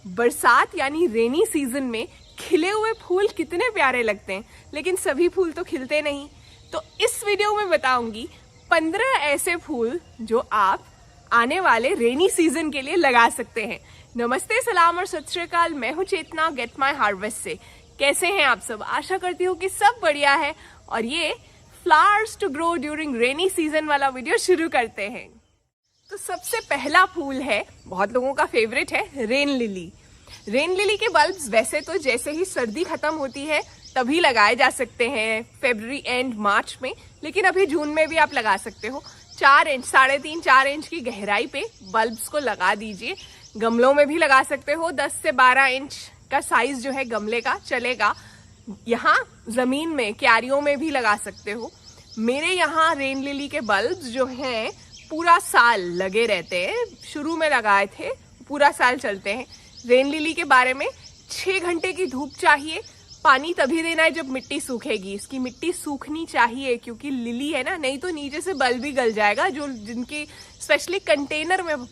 बरसात यानी rainy season में खिले हुए फूल कितने प्यारे लगते हैं, लेकिन सभी फूल तो खिलते नहीं। तो इस वीडियो में बताऊंगी 15 ऐसे फूल जो आप आने वाले रेनी सीजन के लिए लगा सकते हैं। नमस्ते, सलाम और सत श्री अकाल। मैं हूं चेतना गेट माई हार्वेस्ट से। कैसे हैं आप सब? आशा करती हूँ कि सब बढ़िया है। और ये flowers to grow during rainy season वाला वीडियो शुरू करते हैं। तो सबसे पहला फूल है, बहुत लोगों का फेवरेट है, रेन लिली। रेन लिली के बल्ब्स वैसे तो जैसे ही सर्दी खत्म होती है तभी लगाए जा सकते हैं, फरवरी एंड मार्च में, लेकिन अभी जून में भी आप लगा सकते हो। 4 इंच, 3.5-4 इंच की गहराई पे बल्ब्स को लगा दीजिए। गमलों में भी लगा सकते हो। 10 से 12 इंच का साइज जो है गमले का चलेगा। यहाँ जमीन में, क्यारियों में भी लगा सकते हो। मेरे यहाँ रेन लिली के बल्ब्स जो हैं पूरा साल लगे रहते हैं। शुरू में लगाए थे, पूरा साल चलते हैं। रेन लिली के बारे में 6 घंटे की धूप चाहिए। पानी तभी देना है जब मिट्टी सूखेगी। इसकी मिट्टी सूखनी चाहिए क्योंकि लिली है ना, नहीं तो नीचे से बल्ब भी गल जाएगा। जो जिनके स्पेशली कंटेनर में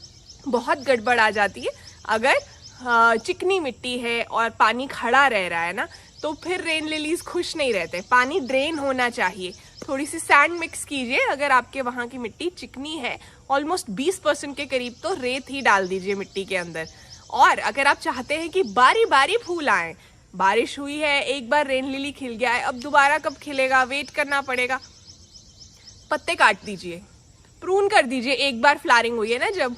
बहुत गड़बड़ आ जाती है। अगर चिकनी मिट्टी है और पानी खड़ा रह रहा है ना, तो फिर रेन लिलीज खुश नहीं रहते। पानी ड्रेन होना चाहिए। थोड़ी सी सैंड मिक्स कीजिए। अगर आपके वहाँ की मिट्टी चिकनी है, ऑलमोस्ट 20% के करीब, तो रेत ही डाल दीजिए मिट्टी के अंदर। और अगर आप चाहते हैं कि बारी बारी फूल आए, बारिश हुई है, एक बार रेन लिली खिल गया है, अब दोबारा कब खिलेगा, वेट करना पड़ेगा, पत्ते काट दीजिए, प्रून कर दीजिए। एक बार फ्लावरिंग हुई है ना, जब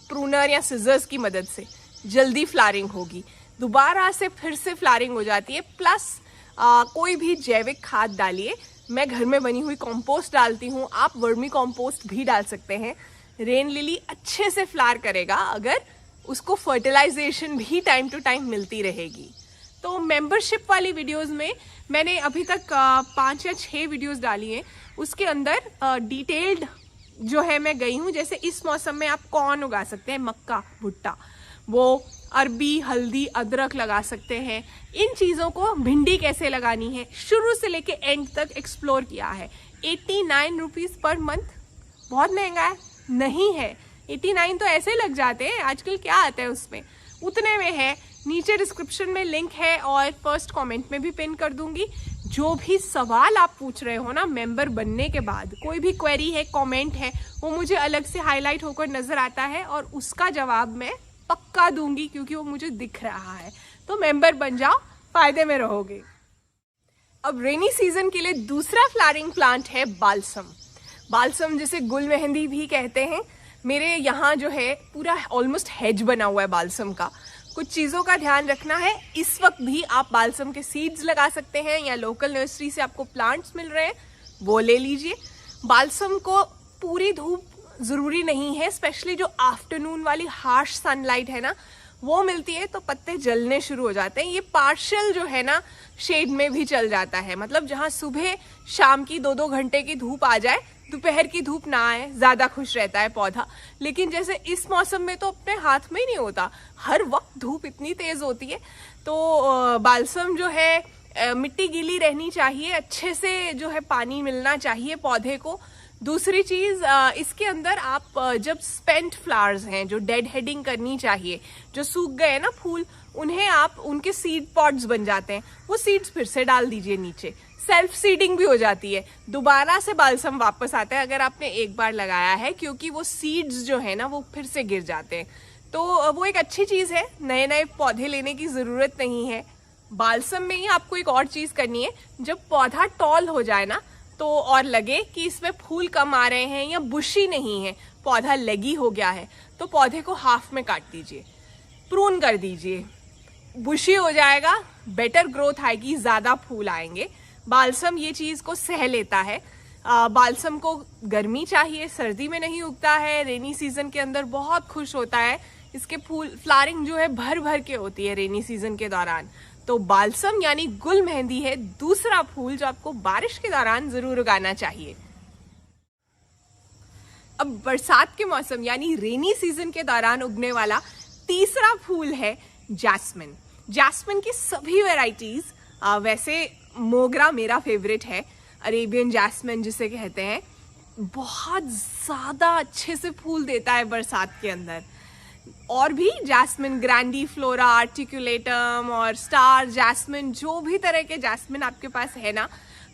प्रूनर या सिजर्स की मदद से जल्दी फ्लावरिंग होगी, दोबारा से फिर से फ्लावरिंग हो जाती है। प्लस कोई भी जैविक खाद डालिए। मैं घर में बनी हुई कंपोस्ट डालती हूँ, आप वर्मी कंपोस्ट भी डाल सकते हैं। रेन लिली अच्छे से फ्लावर करेगा अगर उसको फर्टिलाइजेशन भी टाइम टू टाइम मिलती रहेगी। तो मेंबरशिप वाली वीडियोस में मैंने अभी तक 5 या 6 वीडियोस डाली हैं। उसके अंदर डिटेल्ड जो है मैं गई हूँ। जैसे इस मौसम में आप कॉर्न उगा सकते हैं, मक्का, भुट्टा, वो अरबी, हल्दी, अदरक लगा सकते हैं। इन चीज़ों को, भिंडी कैसे लगानी है, शुरू से लेके एंड तक एक्सप्लोर किया है। 89 रुपीज़ पर मंथ बहुत महंगा है? नहीं है। 89 तो ऐसे लग जाते हैं आजकल। क्या आता है उसमें? उतने में है। नीचे डिस्क्रिप्शन में लिंक है और फर्स्ट कमेंट में भी पिन कर दूंगी। जो भी सवाल आप पूछ रहे हो ना मेंबर बनने के बाद, कोई भी क्वेरी है, कमेंट है, वो मुझे अलग से हाईलाइट होकर नजर आता है और उसका जवाब मैं पक्का दूंगी क्योंकि वो मुझे दिख रहा है। तो मेंबर बन जाओ, फायदे में रहोगे। अब रेनी सीजन के लिए दूसरा फ्लावरिंग प्लांट है बाल्सम। बाल्सम जिसे गुल मेहंदी भी कहते हैं। मेरे यहाँ जो है पूरा ऑलमोस्ट हेज बना हुआ है बाल्सम का। कुछ चीज़ों का ध्यान रखना है। इस वक्त भी आप बाल्सम के सीड्स लगा सकते हैं या लोकल नर्सरी से आपको प्लांट्स मिल रहे हैं, वो ले लीजिए। बाल्सम को पूरी धूप ज़रूरी नहीं है, स्पेशली जो आफ्टरनून वाली हार्श सनलाइट है ना, वो मिलती है तो पत्ते जलने शुरू हो जाते हैं। ये पार्शियल जो है ना, शेड में भी चल जाता है। मतलब जहाँ सुबह शाम की 2-2 घंटे की धूप आ जाए, दोपहर की धूप ना आए, ज़्यादा खुश रहता है पौधा। लेकिन जैसे इस मौसम में तो अपने हाथ में ही नहीं होता, हर वक्त धूप इतनी तेज़ होती है। तो बाल्सम जो है, मिट्टी गीली रहनी चाहिए, अच्छे से जो है पानी मिलना चाहिए पौधे को। दूसरी चीज़, इसके अंदर आप जब स्पेंट फ्लावर्स हैं, जो डेड हेडिंग करनी चाहिए, जो सूख गए ना फूल, उन्हें आप, उनके सीड पॉट्स बन जाते हैं, वो सीड्स फिर से डाल दीजिए नीचे। सेल्फ सीडिंग भी हो जाती है, दोबारा से बाल्सम वापस आता है अगर आपने एक बार लगाया है, क्योंकि वो सीड्स जो है ना वो फिर से गिर जाते हैं। तो वो एक अच्छी चीज़ है। नए नए पौधे लेने की ज़रूरत नहीं है। बाल्सम में ही आपको एक और चीज़ करनी है। जब पौधा टॉल हो जाए ना, तो और लगे कि इसमें फूल कम आ रहे हैं या बुशी नहीं है, पौधा लेगी हो गया है, तो पौधे को हाफ में काट दीजिए, प्रून कर दीजिए। बुशी हो जाएगा, बेटर ग्रोथ आएगी, ज़्यादा फूल आएंगे। बाल्सम ये चीज़ को सह लेता है। बाल्सम को गर्मी चाहिए, सर्दी में नहीं उगता है। रेनी सीजन के अंदर बहुत खुश होता है। इसके फूल, फ्लावरिंग जो है भर भर के होती है रेनी सीजन के दौरान। तो बाल्सम यानी गुल मेहंदी है दूसरा फूल जो आपको बारिश के दौरान जरूर उगाना चाहिए। अब बरसात के मौसम यानी रेनी सीजन के दौरान उगने वाला तीसरा फूल है जैस्मिन। जैस्मिन की सभी वेराइटीज, वैसे मोगरा मेरा फेवरेट है, अरेबियन जैस्मिन जिसे कहते हैं, बहुत ज़्यादा अच्छे से फूल देता है बरसात के अंदर। और भी जैस्मिन ग्रैंडीफ्लोरा आर्टिकुलेटम और स्टार जैस्मिन, जो भी तरह के जैस्मिन आपके पास है ना,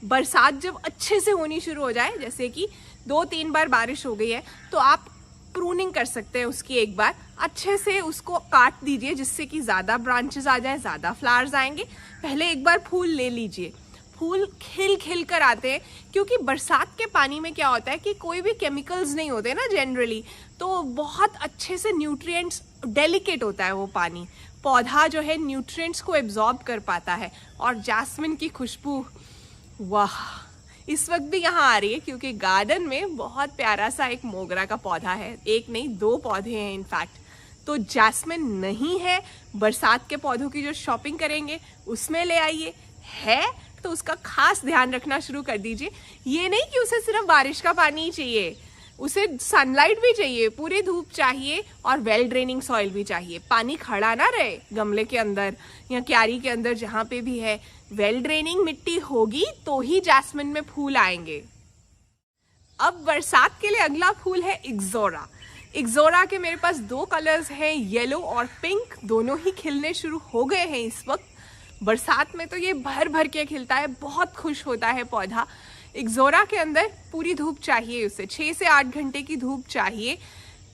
बरसात जब अच्छे से होनी शुरू हो जाए, जैसे कि 2-3 बार बारिश हो गई है, तो आप प्रूनिंग कर सकते हैं उसकी। एक बार अच्छे से उसको काट दीजिए जिससे कि ज़्यादा ब्रांचेस आ जाए, ज़्यादा फ्लावर्स आएंगे। पहले एक बार फूल ले लीजिए। फूल खिल कर आते हैं, क्योंकि बरसात के पानी में क्या होता है कि कोई भी केमिकल्स नहीं होते ना जनरली, तो बहुत अच्छे से न्यूट्रिएंट्स, डेलिकेट होता है वो पानी, पौधा जो है न्यूट्रिएंट्स को एब्जॉर्ब कर पाता है। और जैस्मिन की खुशबू, वाह, इस वक्त भी यहाँ आ रही है, क्योंकि गार्डन में बहुत प्यारा सा एक मोगरा का पौधा है, एक नहीं 2 पौधे हैं इनफैक्ट। तो जैस्मिन नहीं है, बरसात के पौधों की जो शॉपिंग करेंगे उसमें ले आइए। है तो उसका खास ध्यान रखना शुरू कर दीजिए। ये नहीं कि उसे सिर्फ बारिश का पानी ही चाहिए, उसे सनलाइट भी चाहिए, पूरी धूप चाहिए, और वेल ड्रेनिंग सॉइल भी चाहिए। पानी खड़ा ना रहे गमले के अंदर या क्यारी के अंदर, जहाँ पे भी है वेल ड्रेनिंग मिट्टी होगी तो ही जैस्मिन में फूल आएंगे। अब बरसात के लिए अगला फूल है इक्ज़ोरा। इक्ज़ोरा के मेरे पास 2 कलर्स हैं, येलो और पिंक, दोनों ही खिलने शुरू हो गए हैं इस वक्त। बरसात में तो ये भर भर के खिलता है, बहुत खुश होता है पौधा। इक्ज़ोरा के अंदर पूरी धूप चाहिए, उसे 6 से 8 घंटे की धूप चाहिए।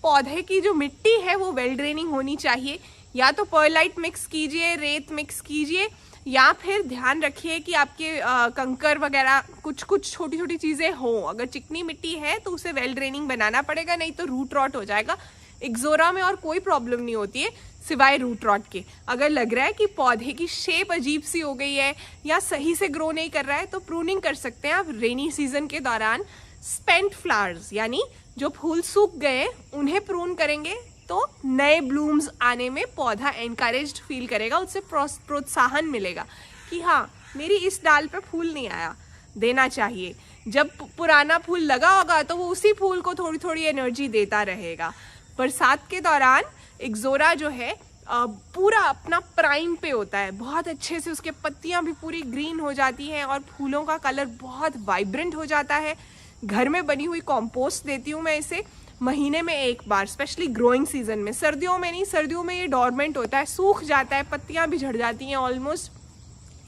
पौधे की जो मिट्टी है वो वेल ड्रेनिंग होनी चाहिए। या तो पर्लाइट मिक्स कीजिए, रेत मिक्स कीजिए, या फिर ध्यान रखिए कि आपके कंकर वगैरह कुछ छोटी छोटी चीज़ें हों। अगर चिकनी मिट्टी है तो उसे वेल ड्रेनिंग बनाना पड़ेगा, नहीं तो रूट रॉट हो जाएगा। इक्ज़ोरा में और कोई प्रॉब्लम नहीं होती है सिवाय रूट रॉट के। अगर लग रहा है कि पौधे की शेप अजीब सी हो गई है या सही से ग्रो नहीं कर रहा है, तो प्रूनिंग कर सकते हैं आप रेनी सीजन के दौरान। स्पेंट फ्लावर्स यानी जो फूल सूख गए उन्हें प्रून करेंगे तो नए ब्लूम्स आने में पौधा एनकरेज्ड फील करेगा, उससे प्रोत्साहन मिलेगा कि हाँ, मेरी इस डाल पे फूल नहीं आया, देना चाहिए। जब पुराना फूल लगा होगा तो वो उसी फूल को थोड़ी थोड़ी एनर्जी देता रहेगा। बरसात के दौरान इक्ज़ोरा जो है पूरा अपना प्राइम पे होता है, बहुत अच्छे से उसके पत्तियां भी पूरी ग्रीन हो जाती हैं और फूलों का कलर बहुत वाइब्रेंट हो जाता है। घर में बनी हुई कॉम्पोस्ट देती हूँ मैं इसे महीने में 1 बार, स्पेशली ग्रोइंग सीजन में। सर्दियों में नहीं, सर्दियों में ये डॉर्मेंट होता है, सूख जाता है, पत्तियां भी झड़ जाती हैं ऑलमोस्ट।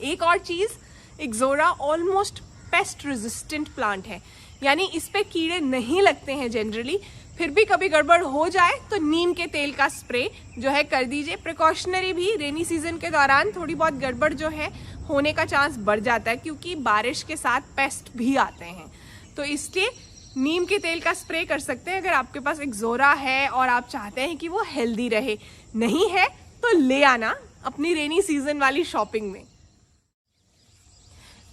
एक और चीज़, इक्ज़ोरा ऑलमोस्ट पेस्ट रेजिस्टेंट प्लांट है, यानी इस पे कीड़े नहीं लगते हैं जनरली। फिर भी कभी गड़बड़ हो जाए तो नीम के तेल का स्प्रे जो है कर दीजिए। प्रिकॉशनरी भी, रेनी सीजन के दौरान थोड़ी बहुत गड़बड़ जो है होने का चांस बढ़ जाता है, क्योंकि बारिश के साथ पेस्ट भी आते हैं। तो इसलिए नीम के तेल का स्प्रे कर सकते हैं अगर आपके पास इक्ज़ोरा है और आप चाहते हैं कि वो हेल्दी रहे। नहीं है तो ले आना अपनी रेनी सीजन वाली शॉपिंग में।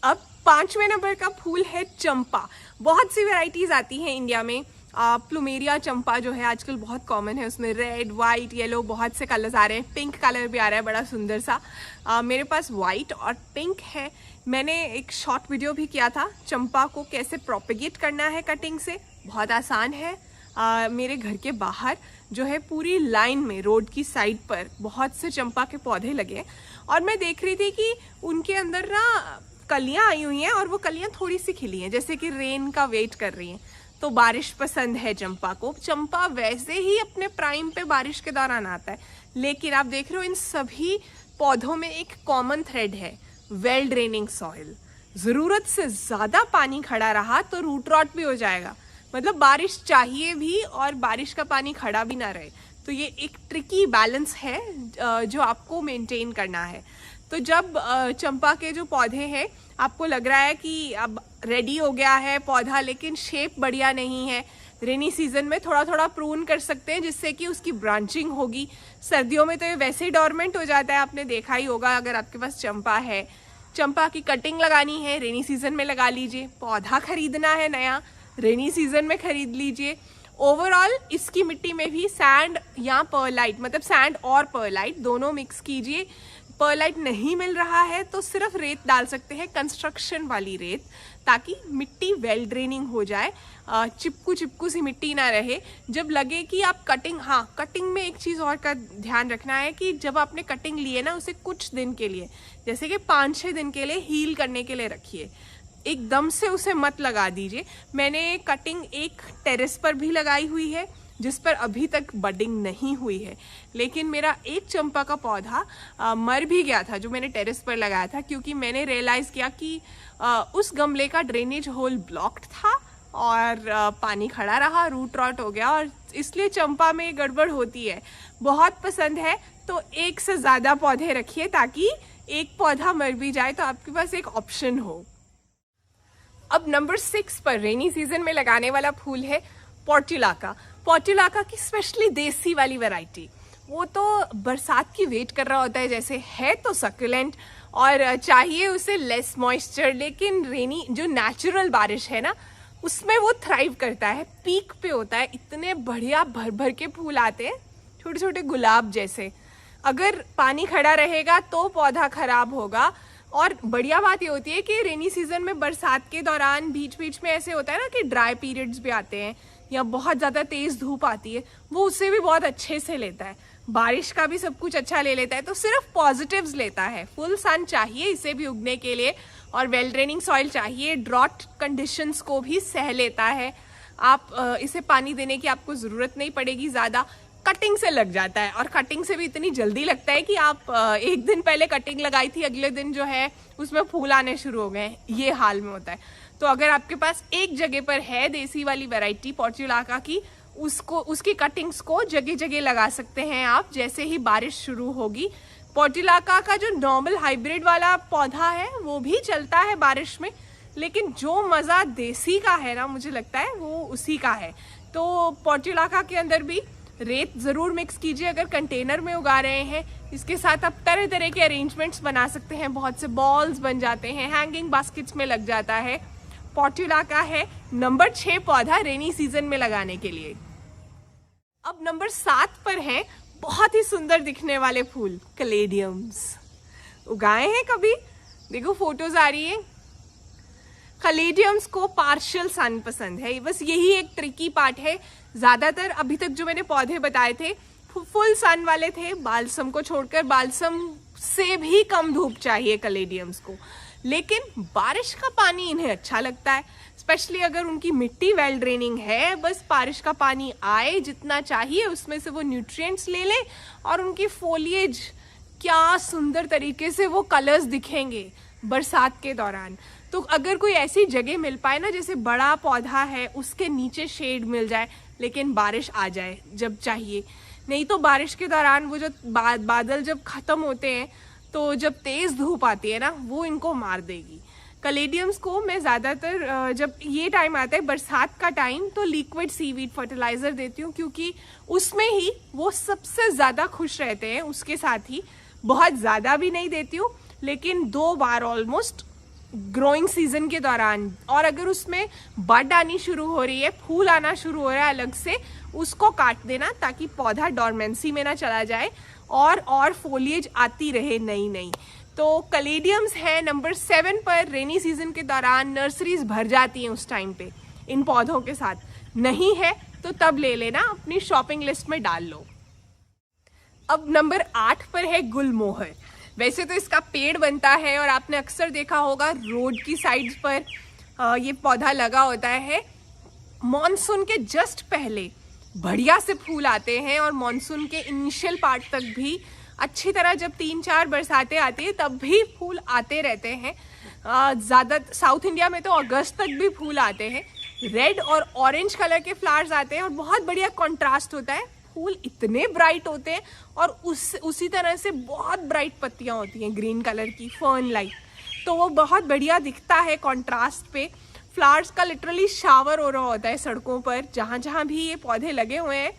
अब 5वें नंबर का फूल है चंपा। बहुत सी वैरायटीज आती हैं इंडिया में। प्लूमेरिया चंपा जो है आजकल बहुत कॉमन है, उसमें रेड, वाइट, येलो बहुत से कलर्स आ रहे हैं। पिंक कलर भी आ रहा है बड़ा सुंदर सा। मेरे पास वाइट और पिंक है। मैंने एक शॉर्ट वीडियो भी किया था चंपा को कैसे प्रोपेगेट करना है कटिंग से, बहुत आसान है। मेरे घर के बाहर जो है पूरी लाइन में रोड की साइड पर बहुत से चंपा के पौधे लगे और मैं देख रही थी कि उनके अंदर ना कलियां आई हुई हैं और वो कलियां थोड़ी सी खिली हैं, जैसे कि रेन का वेट कर रही हैं। तो बारिश पसंद है चंपा को। चंपा वैसे ही अपने प्राइम पे बारिश के दौरान आता है, लेकिन आप देख रहे हो इन सभी पौधों में एक कॉमन थ्रेड है, वेल ड्रेनिंग सॉइल। जरूरत से ज्यादा पानी खड़ा रहा तो रूट रॉट भी हो जाएगा, मतलब बारिश चाहिए भी और बारिश का पानी खड़ा भी ना रहे। तो ये एक ट्रिकी बैलेंस है जो आपको मेंटेन करना है। तो जब चंपा के जो पौधे हैं आपको लग रहा है कि अब रेडी हो गया है पौधा, लेकिन शेप बढ़िया नहीं है, रेनी सीजन में थोड़ा थोड़ा प्रून कर सकते हैं जिससे कि उसकी ब्रांचिंग होगी। सर्दियों में तो ये वैसे ही डॉर्मेंट हो जाता है, आपने देखा ही होगा अगर आपके पास चंपा है। चंपा की कटिंग लगानी है रेनी सीजन में लगा लीजिए, पौधा खरीदना है नया रेनी सीजन में खरीद लीजिए। ओवरऑल इसकी मिट्टी में भी सैंड या पर्लाइट, मतलब सैंड और पर्लाइट दोनों मिक्स कीजिए। पर्लाइट नहीं मिल रहा है तो सिर्फ रेत डाल सकते हैं, कंस्ट्रक्शन वाली रेत, ताकि मिट्टी वेल ड्रेनिंग हो जाए, चिपकू सी मिट्टी ना रहे। जब लगे कि आप कटिंग, हाँ कटिंग में एक चीज़ और का ध्यान रखना है कि जब आपने कटिंग ली है ना, उसे कुछ दिन के लिए, जैसे कि 5-6 दिन के लिए हील करने के लिए रखिए, एकदम से उसे मत लगा दीजिए। मैंने कटिंग एक टेरेस पर भी लगाई हुई है जिस पर अभी तक बडिंग नहीं हुई है। लेकिन मेरा एक चंपा का पौधा मर भी गया था जो मैंने टेरेस पर लगाया था, क्योंकि मैंने रियलाइज़ किया कि उस गमले का ड्रेनेज होल ब्लॉक्ड था और पानी खड़ा रहा, रूट रॉट हो गया, और इसलिए चंपा में गड़बड़ होती है। बहुत पसंद है तो एक से ज़्यादा पौधे रखिए ताकि एक पौधा मर भी जाए तो आपके पास एक ऑप्शन हो। अब नंबर 6 पर रेनी सीजन में लगाने वाला फूल है पोर्टुलाका। पोर्टुलाका की स्पेशली देसी वाली वैरायटी। वो तो बरसात की वेट कर रहा होता है, जैसे है तो सक्यूलेंट और चाहिए उसे लेस मॉइस्चर, लेकिन रेनी जो नेचुरल बारिश है ना उसमें वो थ्राइव करता है, पीक पे होता है। इतने बढ़िया भर भर के फूल आते हैं, छोटे छोटे गुलाब जैसे। अगर पानी खड़ा रहेगा तो पौधा खराब होगा। और बढ़िया बात ये होती है कि रेनी सीजन में बरसात के दौरान बीच बीच में ऐसे होता है ना कि ड्राई पीरियड्स भी आते हैं या बहुत ज़्यादा तेज़ धूप आती है, वो उससे भी बहुत अच्छे से लेता है। बारिश का भी सब कुछ अच्छा ले लेता है, तो सिर्फ पॉजिटिव्स लेता है। फुल सन चाहिए इसे भी उगने के लिए और वेल ड्रेनिंग सॉइल चाहिए। ड्रॉट कंडीशंस को भी सह लेता है। आप इसे पानी देने की आपको ज़रूरत नहीं पड़ेगी ज़्यादा। कटिंग से लग जाता है और कटिंग से भी इतनी जल्दी लगता है कि आप एक दिन पहले कटिंग लगाई थी, अगले दिन जो है उसमें फूल आने शुरू हो गए, ये हाल में होता है। तो अगर आपके पास एक जगह पर है देसी वाली वैरायटी पोर्टुलाका की, उसकी कटिंग्स को जगह जगह लगा सकते हैं आप जैसे ही बारिश शुरू होगी। पोर्टुलाका का जो नॉर्मल हाइब्रिड वाला पौधा है वो भी चलता है बारिश में, लेकिन जो मज़ा देसी का है ना मुझे लगता है वो उसी का है। तो पोर्टुलाका के अंदर भी रेत ज़रूर मिक्स कीजिए अगर कंटेनर में उगा रहे हैं। इसके साथ आप तरह तरह के अरेंजमेंट्स बना सकते हैं, बहुत से बॉल्स बन जाते हैं, हैंगिंग बास्केट्स में लग जाता है। पोर्टुलाका है नंबर 6 पौधा रेनी सीजन में लगाने के लिए। अब नंबर 7 पर है बहुत ही सुंदर दिखने वाले फूल कैलेडियम्स। उगाए हैं कभी? देखो फोटोज आ रही है। कैलेडियम्स को पार्शियल सन पसंद है, बस यही एक ट्रिकी पार्ट है। ज़्यादातर अभी तक जो मैंने पौधे बताए थे फुल सन वाले थे, बाल्सम को छोड़कर। बाल्सम से भी कम धूप चाहिए कैलेडियम्स को, लेकिन बारिश का पानी इन्हें अच्छा लगता है, स्पेशली अगर उनकी मिट्टी वेल ड्रेनिंग है। बस बारिश का पानी आए जितना चाहिए, उसमें से वो न्यूट्रिएंट्स ले ले और उनकी फोलिएज क्या सुंदर तरीके से वो कलर्स दिखेंगे बरसात के दौरान। तो अगर कोई ऐसी जगह मिल पाए ना, जैसे बड़ा पौधा है उसके नीचे शेड मिल जाए, लेकिन बारिश आ जाए जब चाहिए। नहीं तो बारिश के दौरान वो जो बादल जब खत्म होते हैं तो जब तेज़ धूप आती है ना वो इनको मार देगी। कैलेडियम्स को मैं ज़्यादातर जब ये टाइम आता है बरसात का टाइम, तो लिक्विड सीवीड फर्टिलाइज़र देती हूँ, क्योंकि उसमें ही वो सबसे ज़्यादा खुश रहते हैं। उसके साथ ही बहुत ज़्यादा भी नहीं देती हूँ, लेकिन 2 बार ऑलमोस्ट ग्रोइंग सीजन के दौरान। और अगर उसमें बड आनी शुरू हो रही है, फूल आना शुरू हो रहा है अलग से, उसको काट देना ताकि पौधा डॉर्मेंसी में ना चला जाए और फोलिएज आती रहे नई नई। तो कैलेडियम्स है नंबर 7 पर। रेनी सीजन के दौरान नर्सरीज भर जाती हैं उस टाइम पे इन पौधों के साथ। नहीं है तो तब ले लेना, अपनी शॉपिंग लिस्ट में डाल लो। अब नंबर 8 पर है गुलमोहर। वैसे तो इसका पेड़ बनता है और आपने अक्सर देखा होगा रोड की साइड्स पर ये पौधा लगा होता है। मॉनसून के जस्ट पहले बढ़िया से फूल आते हैं और मॉनसून के इनिशियल पार्ट तक भी अच्छी तरह जब 3-4 बरसातें आती है तब भी फूल आते रहते हैं। ज़्यादा साउथ इंडिया में तो अगस्त तक भी फूल आते हैं। रेड और ऑरेंज कलर के फ्लावर्स आते हैं और बहुत बढ़िया कंट्रास्ट होता है। फूल इतने ब्राइट होते हैं और उसी तरह से बहुत ब्राइट पत्तियां होती हैं ग्रीन कलर की, फर्न लाइक। तो वो बहुत बढ़िया दिखता है कॉन्ट्रास्ट पे। फ्लावर्स का लिटरली शावर हो रहा होता है सड़कों पर जहाँ जहाँ भी ये पौधे लगे हुए हैं।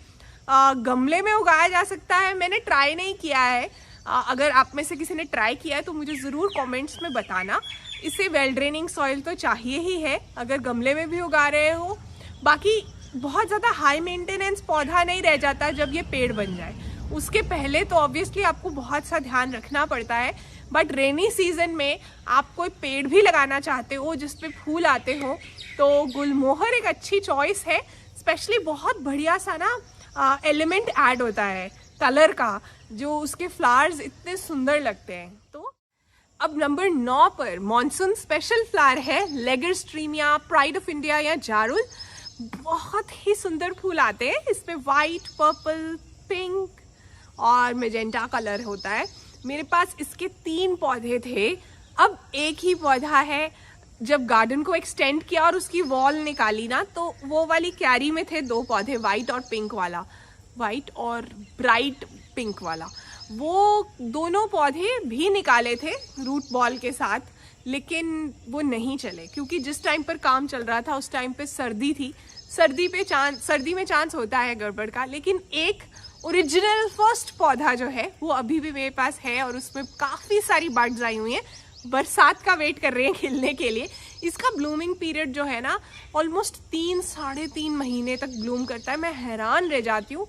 गमले में उगाया जा सकता है, मैंने ट्राई नहीं किया है। अगर आप में से किसी ने ट्राई किया है तो मुझे ज़रूर कमेंट्स में बताना। इसे वेल ड्रेनिंग सॉइल तो चाहिए ही है अगर गमले में भी उगा रहे हो। बाकी बहुत ज़्यादा हाई मेंटेनेंस पौधा नहीं रह जाता जब ये पेड़ बन जाए। उसके पहले तो ऑब्वियसली आपको बहुत सा ध्यान रखना पड़ता है, बट रेनी सीजन में आप कोई पेड़ भी लगाना चाहते हो जिस पे फूल आते हो तो गुलमोहर एक अच्छी चॉइस है। स्पेशली बहुत बढ़िया सा ना एलिमेंट ऐड होता है कलर का, जो उसके फ्लावर्स इतने सुंदर लगते हैं। तो अब नंबर 9 पर मॉनसून स्पेशल फ्लावर है लेगरस्ट्रीमिया, प्राइड ऑफ इंडिया या जारुल। बहुत ही सुंदर फूल आते हैं। इसमें वाइट, पर्पल, पिंक और मेजेंटा कलर होता है। मेरे पास इसके 3 पौधे थे, अब एक ही पौधा है। जब गार्डन को एक्सटेंड किया और उसकी वॉल निकाली ना, तो वो वाली क्यारी में थे 2 पौधे, वाइट और पिंक वाला, वाइट और ब्राइट पिंक वाला। वो दोनों पौधे भी निकाले थे रूट बॉल के साथ, लेकिन वो नहीं चले क्योंकि जिस टाइम पर काम चल रहा था उस टाइम पे सर्दी थी। सर्दी में चांस होता है गड़बड़ का। लेकिन एक ओरिजिनल फर्स्ट पौधा जो है वो अभी भी मेरे पास है और उसमें काफ़ी सारी बड्स आई हुई हैं। बरसात का वेट कर रहे हैं खिलने के लिए। इसका ब्लूमिंग पीरियड जो है ना, ऑलमोस्ट 3-3.5 महीने तक ब्लूम करता है। मैं हैरान रह जाती हूँ,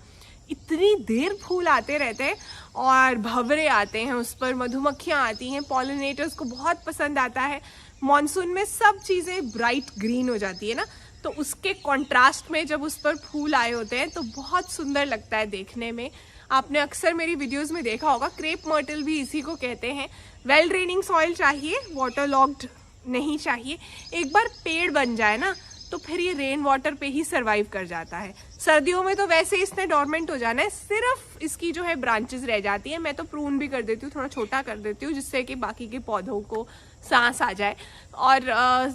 इतनी देर फूल आते रहते हैं और भंवरे आते हैं उस पर, मधुमक्खियाँ आती हैं, पॉलिनेटर्स को बहुत पसंद आता है। मॉनसून में सब चीज़ें ब्राइट ग्रीन हो जाती है ना, तो उसके कॉन्ट्रास्ट में जब उस पर फूल आए होते हैं तो बहुत सुंदर लगता है देखने में। आपने अक्सर मेरी वीडियोस में देखा होगा, क्रेप मर्टल भी इसी को कहते हैं। वेल ड्रेनिंग सॉइल चाहिए, वाटर लॉक्ड नहीं चाहिए। एक बार पेड़ बन जाए ना तो फिर ये रेन वाटर पे ही सरवाइव कर जाता है। सर्दियों में तो वैसे इसने डॉर्मेंट हो जाना है, सिर्फ इसकी जो है ब्रांचेस रह जाती हैं। मैं तो प्रून भी कर देती हूँ, थोड़ा छोटा कर देती हूँ, जिससे कि बाकी के पौधों को सांस आ जाए। और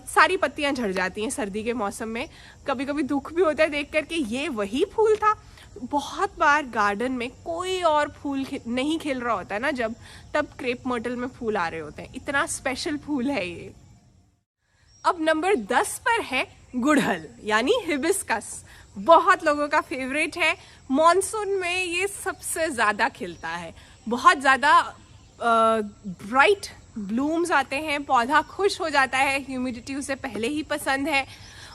सारी पत्तियां झड़ जाती हैं सर्दी के मौसम में। कभी कभी दुख भी होता है देख कर के ये वही फूल था। बहुत बार गार्डन में कोई और फूल नहीं खिल रहा होता है ना जब, तब क्रेप मर्टल में फूल आ रहे होते हैं। इतना स्पेशल फूल है ये। अब नंबर 10 पर है गुड़हल यानी हिबिस्कस। बहुत लोगों का फेवरेट है। मॉनसून में ये सबसे ज़्यादा खिलता है। बहुत ज़्यादा ब्राइट ब्लूम्स आते हैं, पौधा खुश हो जाता है, ह्यूमिडिटी उसे पहले ही पसंद है।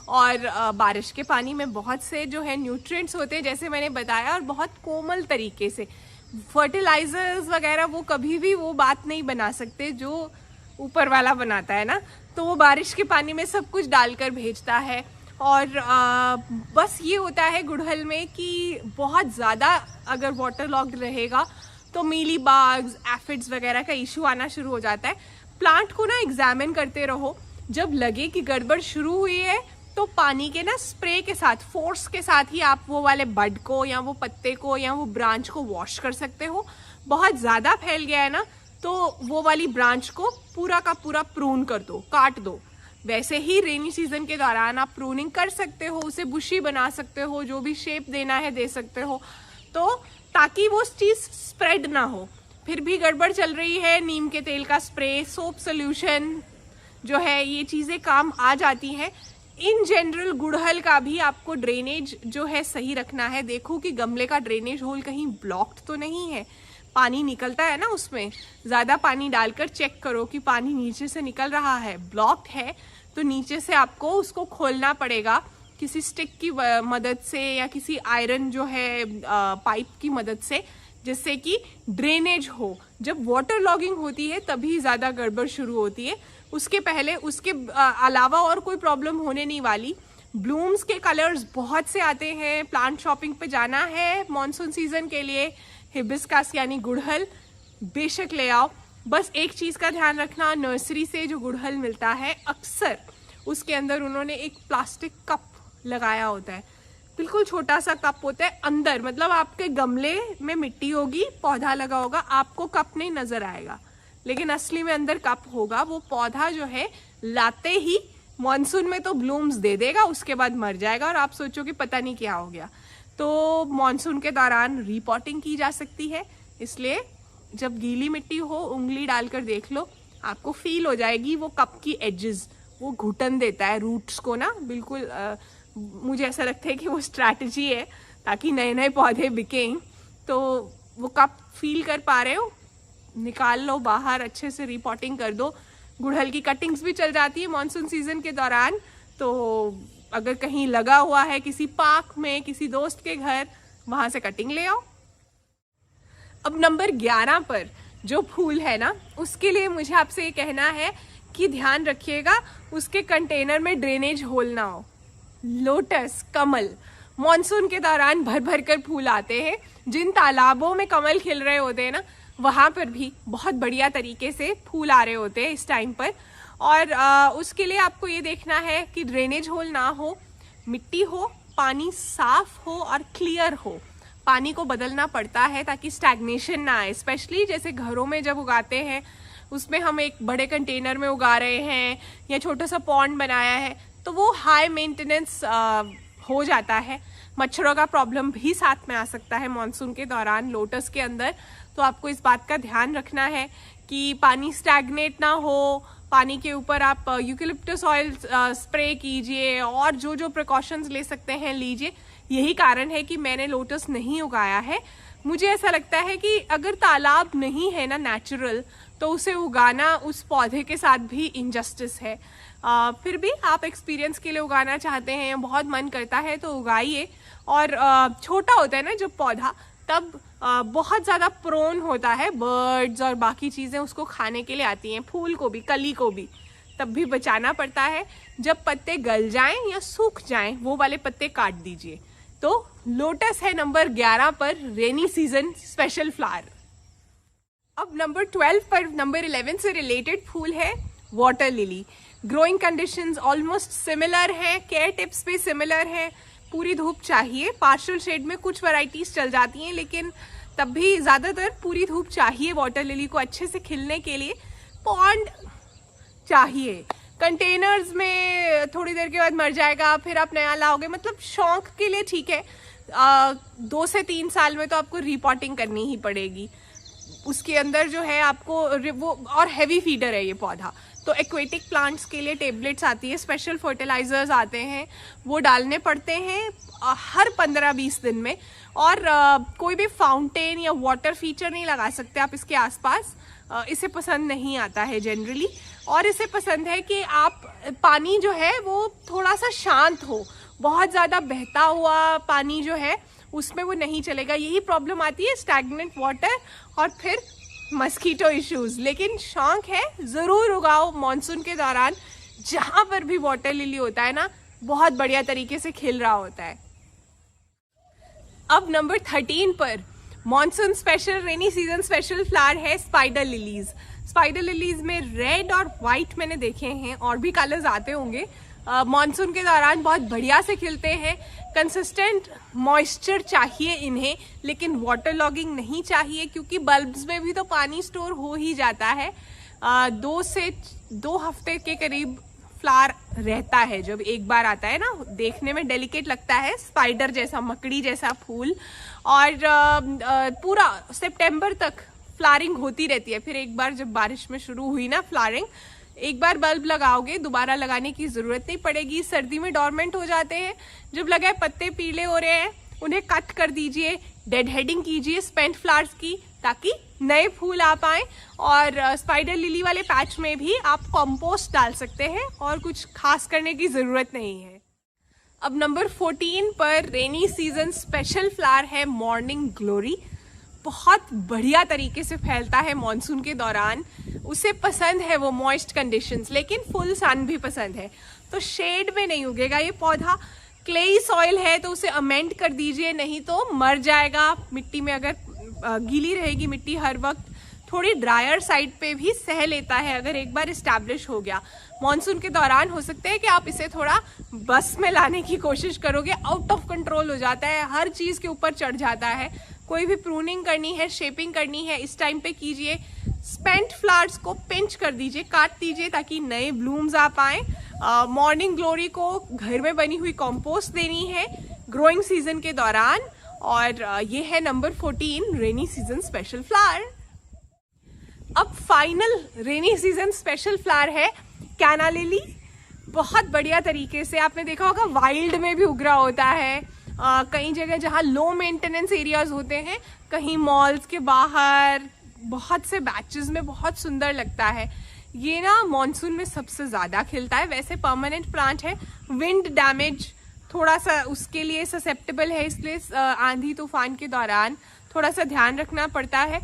और बारिश के पानी में बहुत से जो है न्यूट्रिएंट्स होते हैं, जैसे मैंने बताया, और बहुत कोमल तरीके से। फर्टिलाइजर्स वगैरह वो कभी भी वो बात नहीं बना सकते जो ऊपर वाला बनाता है ना, तो वो बारिश के पानी में सब कुछ डालकर भेजता है। और बस ये होता है गुड़हल में कि बहुत ज़्यादा अगर वाटर लॉक्ड रहेगा तो मीली बाग्स, एफिड्स वगैरह का इशू आना शुरू हो जाता है। प्लांट को ना एग्जामिन करते रहो, जब लगे कि गड़बड़ शुरू हुई है तो पानी के ना स्प्रे के साथ, फोर्स के साथ ही आप वो वाले बड को या वो पत्ते को या वो ब्रांच को वॉश कर सकते हो। बहुत ज़्यादा फैल गया है ना तो वो वाली ब्रांच को पूरा का पूरा प्रून कर दो, काट दो। वैसे ही रेनी सीजन के दौरान आप प्रूनिंग कर सकते हो, उसे बुशी बना सकते हो, जो भी शेप देना है दे सकते हो, तो ताकि वो चीज़ स्प्रेड ना हो। फिर भी गड़बड़ चल रही है, नीम के तेल का स्प्रे, सोप सोल्यूशन जो है, ये चीज़ें काम आ जाती हैं। इन जनरल गुड़हल का भी आपको ड्रेनेज जो है सही रखना है। देखो कि गमले का ड्रेनेज होल कहीं ब्लॉक्ड तो नहीं है, पानी निकलता है ना उसमें, ज़्यादा पानी डालकर चेक करो कि पानी नीचे से निकल रहा है। ब्लॉक्ड है तो नीचे से आपको उसको खोलना पड़ेगा किसी स्टिक की मदद से या किसी आयरन जो है पाइप की मदद से, जिससे कि ड्रेनेज हो। जब वाटर लॉगिंग होती है तभी ज़्यादा गड़बड़ शुरू होती है, उसके पहले उसके अलावा और कोई प्रॉब्लम होने नहीं वाली। ब्लूम्स के कलर्स बहुत से आते हैं। प्लांट शॉपिंग पे जाना है मॉनसून सीजन के लिए, हिबिस्कस यानी गुड़हल बेशक ले आओ। बस एक चीज़ का ध्यान रखना, नर्सरी से जो गुड़हल मिलता है अक्सर उसके अंदर उन्होंने एक प्लास्टिक कप लगाया होता है, बिल्कुल छोटा सा कप होता है अंदर। मतलब आपके गमले में मिट्टी होगी, पौधा लगा होगा, आपको कप नहीं नजर आएगा, लेकिन असली में अंदर कप होगा। वो पौधा जो है लाते ही मॉनसून में तो ब्लूम्स दे देगा, उसके बाद मर जाएगा और आप सोचो कि पता नहीं क्या हो गया। तो मॉनसून के दौरान रीपॉटिंग की जा सकती है, इसलिए जब गीली मिट्टी हो उंगली डालकर देख लो, आपको फील हो जाएगी वो कप की एजेस, वो घुटन देता है रूट्स को ना, बिल्कुल। मुझे ऐसा लगता है कि वो स्ट्रैटेजी है ताकि नए नए पौधे बिकें। तो वो कप फील कर पा रहे हो, निकाल लो बाहर, अच्छे से रीपॉटिंग कर दो। गुड़हल की कटिंग्स भी चल जाती है मॉनसून सीजन के दौरान, तो अगर कहीं लगा हुआ है किसी पार्क में, किसी दोस्त के घर, वहां से कटिंग ले आओ। अब नंबर 11 पर जो फूल है ना, उसके लिए मुझे आपसे ये कहना है कि ध्यान रखिएगा उसके कंटेनर में ड्रेनेज होल ना हो। लोटस, कमल मॉनसून के दौरान भर भर कर फूल आते हैं। जिन तालाबों में कमल खिल रहे होते हैं ना, वहां पर भी बहुत बढ़िया तरीके से फूल आ रहे होते हैं इस टाइम पर। और उसके लिए आपको ये देखना है कि ड्रेनेज होल ना हो, मिट्टी हो, पानी साफ हो और क्लियर हो। पानी को बदलना पड़ता है ताकि स्टैग्नेशन ना आए। स्पेशली जैसे घरों में जब उगाते हैं, उसमें हम एक बड़े कंटेनर में उगा रहे हैं या छोटा सा पॉन्ड बनाया है, तो वो हाई मेंटेनेंस हो जाता है। मच्छरों का प्रॉब्लम भी साथ में आ सकता है मॉनसून के दौरान लोटस के अंदर। तो आपको इस बात का ध्यान रखना है कि पानी स्टैग्नेट ना हो। पानी के ऊपर आप यूकेलिप्टस ऑयल स्प्रे कीजिए और जो जो प्रिकॉशंस ले सकते हैं लीजिए। यही कारण है कि मैंने लोटस नहीं उगाया है। मुझे ऐसा लगता है कि अगर तालाब नहीं है ना नेचुरल, तो उसे उगाना उस पौधे के साथ भी इनजस्टिस है। फिर भी आप एक्सपीरियंस के लिए उगाना चाहते हैं, बहुत मन करता है तो उगाइए। और छोटा होता है ना जब पौधा, तब बहुत ज़्यादा प्रोन होता है, बर्ड्स और बाकी चीज़ें उसको खाने के लिए आती हैं, फूल को भी, कली को भी। तब भी बचाना पड़ता है। जब पत्ते गल जाएं या सूख जाएं, वो वाले पत्ते काट दीजिए। तो लोटस है नंबर 11 पर रेनी सीजन स्पेशल फ्लावर। अब नंबर 12 पर नंबर 11 से रिलेटेड फूल है water lily. Growing conditions almost similar है, केयर टिप्स भी सिमिलर है। पूरी धूप चाहिए, पार्शियल शेड में कुछ वैरायटीज चल जाती हैं, लेकिन तब भी ज़्यादातर पूरी धूप चाहिए वाटर लिली को अच्छे से खिलने के लिए। पॉन्ड चाहिए, कंटेनर्स में थोड़ी देर के बाद मर जाएगा, फिर आप नया लाओगे। मतलब शौक के लिए ठीक है। 2 से 3 साल में तो आपको रिपॉटिंग करनी ही पड़ेगी। उसके अंदर जो है आपको वो, और हैवी फीडर है ये पौधा, तो एक्वेटिक प्लांट्स के लिए टेबलेट्स आती है, स्पेशल फर्टिलाइजर्स आते हैं, वो डालने पड़ते हैं हर 15-20 दिन में। और कोई भी फाउंटेन या वाटर फीचर नहीं लगा सकते आप इसके आसपास। इसे पसंद नहीं आता है जनरली। और इसे पसंद है कि आप पानी जो है वो थोड़ा सा शांत हो। बहुत ज़्यादा बहता हुआ पानी जो है उसमें वो नहीं चलेगा। यही प्रॉब्लम आती है, स्टैग्नेंट वाटर और फिर मस्कीटो इश्यूज। लेकिन शौक है, ज़रूर उगाओ मॉनसून के दौरान। जहाँ पर भी वाटर लिली होता है ना, बहुत बढ़िया तरीके से खिल रहा होता है। अब नंबर 13 पर मॉनसून स्पेशल, रेनी सीजन स्पेशल फ्लावर है स्पाइडर लिलीज। स्पाइडर लिलीज में रेड और वाइट मैंने देखे हैं, और भी कलर्स आते होंगे। मॉनसून के दौरान बहुत बढ़िया से खिलते हैं। कंसिस्टेंट मॉइस्चर चाहिए इन्हें, लेकिन वाटर लॉगिंग नहीं चाहिए, क्योंकि बल्ब्स में भी तो पानी स्टोर हो ही जाता है। 2 से 2 हफ्ते के करीब फ्लावर रहता है जब एक बार आता है ना। देखने में डेलिकेट लगता है, स्पाइडर जैसा, मकड़ी जैसा फूल। और पूरा सितंबर तक फ्लावरिंग होती रहती है। फिर एक बार जब बारिश में शुरू हुई ना फ्लावरिंग, एक बार बल्ब लगाओगे, दोबारा लगाने की जरूरत नहीं पड़ेगी। सर्दी में डॉर्मेंट हो जाते हैं। जब लगे पत्ते पीले हो रहे हैं, उन्हें कट कर दीजिए, डेड हेडिंग कीजिए स्पेंट फ्लावर्स की, ताकि नए फूल आ पाए। और स्पाइडर लिली वाले पैच में भी आप कंपोस्ट डाल सकते हैं, और कुछ खास करने की जरूरत नहीं है। अब नंबर 14 पर रेनी सीजन स्पेशल फ्लावर है मॉर्निंग ग्लोरी। बहुत बढ़िया तरीके से फैलता है मॉनसून के दौरान। उसे पसंद है वो मॉइस्ट कंडीशंस, लेकिन फुल सन भी पसंद है। तो शेड में नहीं उगेगा ये पौधा। क्लेई सॉइल है तो उसे अमेंड कर दीजिए, नहीं तो मर जाएगा। मिट्टी में अगर गीली रहेगी मिट्टी हर वक्त, थोड़ी ड्रायर साइड पे भी सह लेता है अगर एक बार इस्टेब्लिश हो गया। मॉनसून के दौरान हो सकता है कि आप इसे थोड़ा बस में लाने की कोशिश करोगे, आउट ऑफ कंट्रोल हो जाता है, हर चीज के ऊपर चढ़ जाता है। कोई भी प्रूनिंग करनी है, शेपिंग करनी है, इस टाइम पे कीजिए। स्पेंट फ्लावर्स को पिंच कर दीजिए, काट दीजिए, ताकि नए ब्लूम्स आ पाए। मॉर्निंग ग्लोरी को घर में बनी हुई कंपोस्ट देनी है ग्रोइंग सीजन के दौरान। और ये है number 14 rainy season special flower. अब final rainy season special flower है कैना लिली। बहुत बढ़िया तरीके से, आपने देखा होगा वाइल्ड में भी उग रहा होता है। कई जगह जहाँ लो मेंटेनेंस एरियाज होते हैं, कहीं मॉल्स के बाहर, बहुत से बैचेस में बहुत सुंदर लगता है। ये ना मॉनसून में सबसे ज्यादा खिलता है। वैसे परमानेंट प्लांट है, विंड डैमेज थोड़ा सा उसके लिए ससेप्टेबल है, इसलिए आंधी तूफान के दौरान थोड़ा सा ध्यान रखना पड़ता है।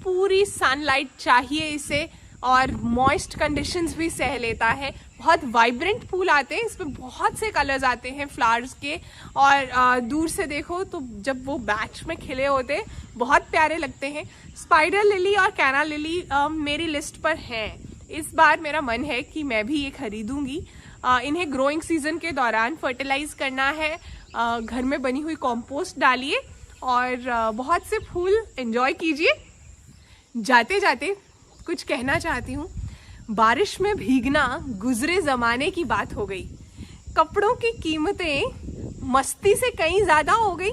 पूरी सनलाइट चाहिए इसे, और मॉइस्ट कंडीशंस भी सह लेता है। बहुत वाइब्रेंट फूल आते हैं, इसमें बहुत से कलर्स आते हैं फ्लावर्स के। और दूर से देखो तो जब वो बैच में खिले होते हैं, बहुत प्यारे लगते हैं। स्पाइडर लिली और कैना लिली मेरी लिस्ट पर हैं। इस बार मेरा मन है कि मैं भी ये खरीदूंगी। इन्हें ग्रोइंग सीजन के दौरान फर्टिलाइज करना है। घर में बनी हुई कंपोस्ट डालिए और बहुत से फूल एंजॉय कीजिए। जाते जाते कुछ कहना चाहती हूँ, बारिश में भीगना गुजरे ज़माने की बात हो गई। कपड़ों की कीमतें मस्ती से कहीं ज़्यादा हो गई।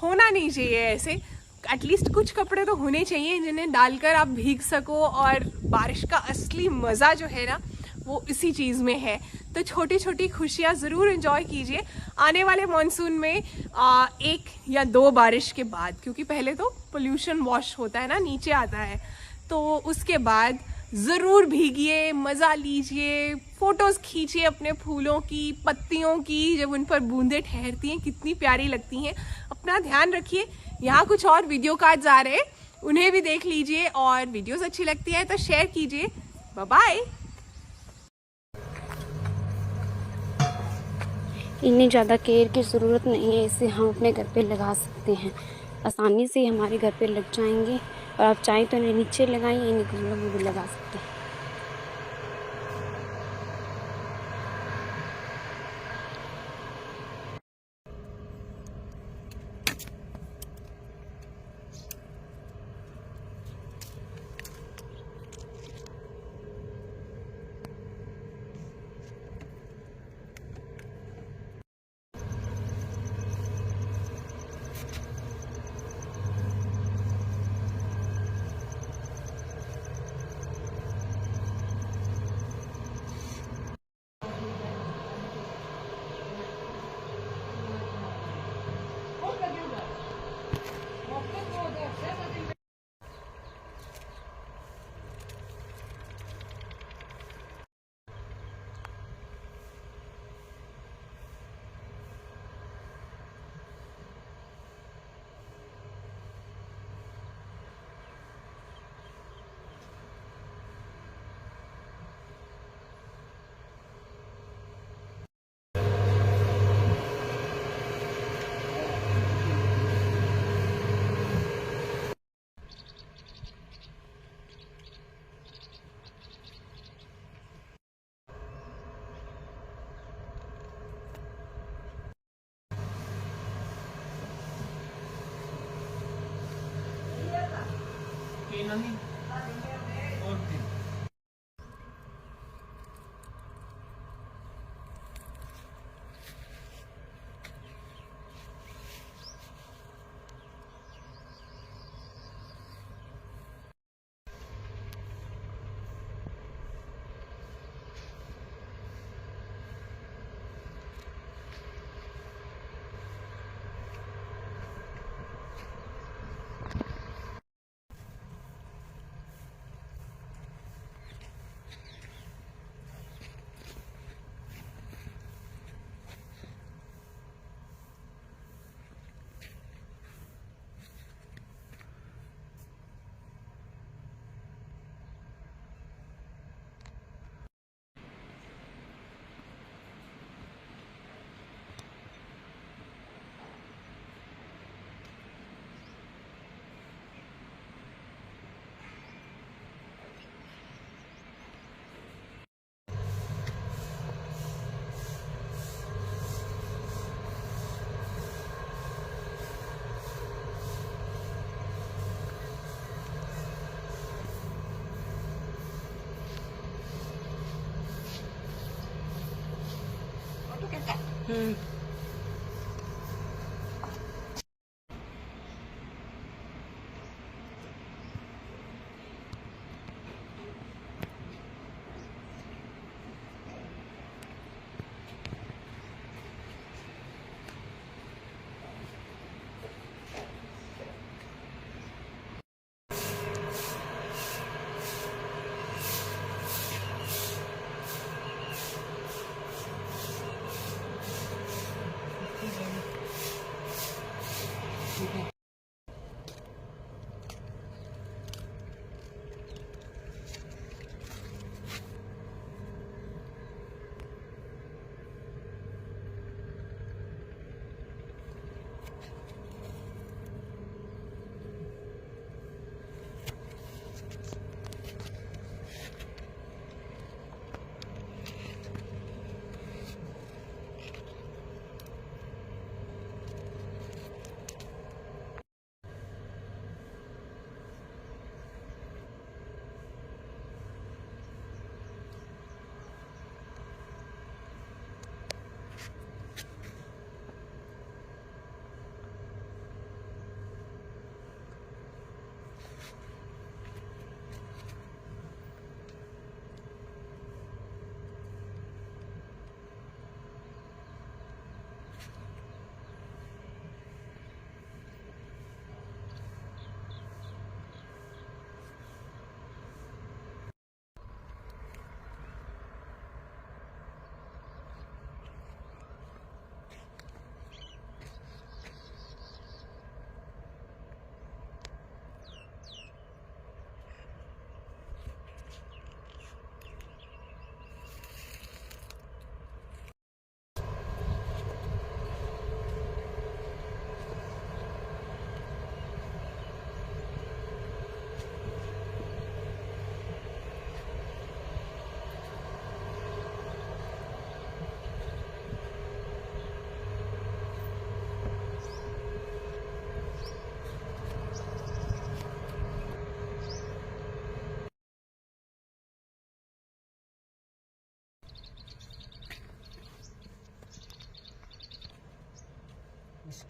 होना नहीं चाहिए ऐसे। एटलीस्ट कुछ कपड़े तो होने चाहिए जिन्हें डालकर आप भीग सको, और बारिश का असली मज़ा जो है ना वो इसी चीज़ में है। तो छोटी छोटी खुशियाँ ज़रूर एंजॉय कीजिए आने वाले मॉनसून में, 1 या 2 बारिश के बाद, क्योंकि पहले तो पोल्यूशन वॉश होता है ना, नीचे आता है, तो उसके बाद ज़रूर भीगिए, मज़ा लीजिए, फ़ोटोज़ खींचिए अपने फूलों की, पत्तियों की, जब उन पर बूंदें ठहरती हैं कितनी प्यारी लगती हैं। अपना ध्यान रखिए। यहाँ कुछ और वीडियो कार्ड्स आ रहे हैं, उन्हें भी देख लीजिए, और वीडियोस अच्छी लगती है तो शेयर कीजिए। Bye bye. इन्हें ज़्यादा केयर की ज़रूरत नहीं है, इसे हम अपने घर पे लगा सकते हैं, आसानी से हमारे घर पे लग जाएंगे। और आप चाहें तो इन्हें नीचे लगाइए, इन्हें गमलों में भी लगा सकते हैं।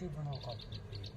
मिट्टी बना काफी होती है।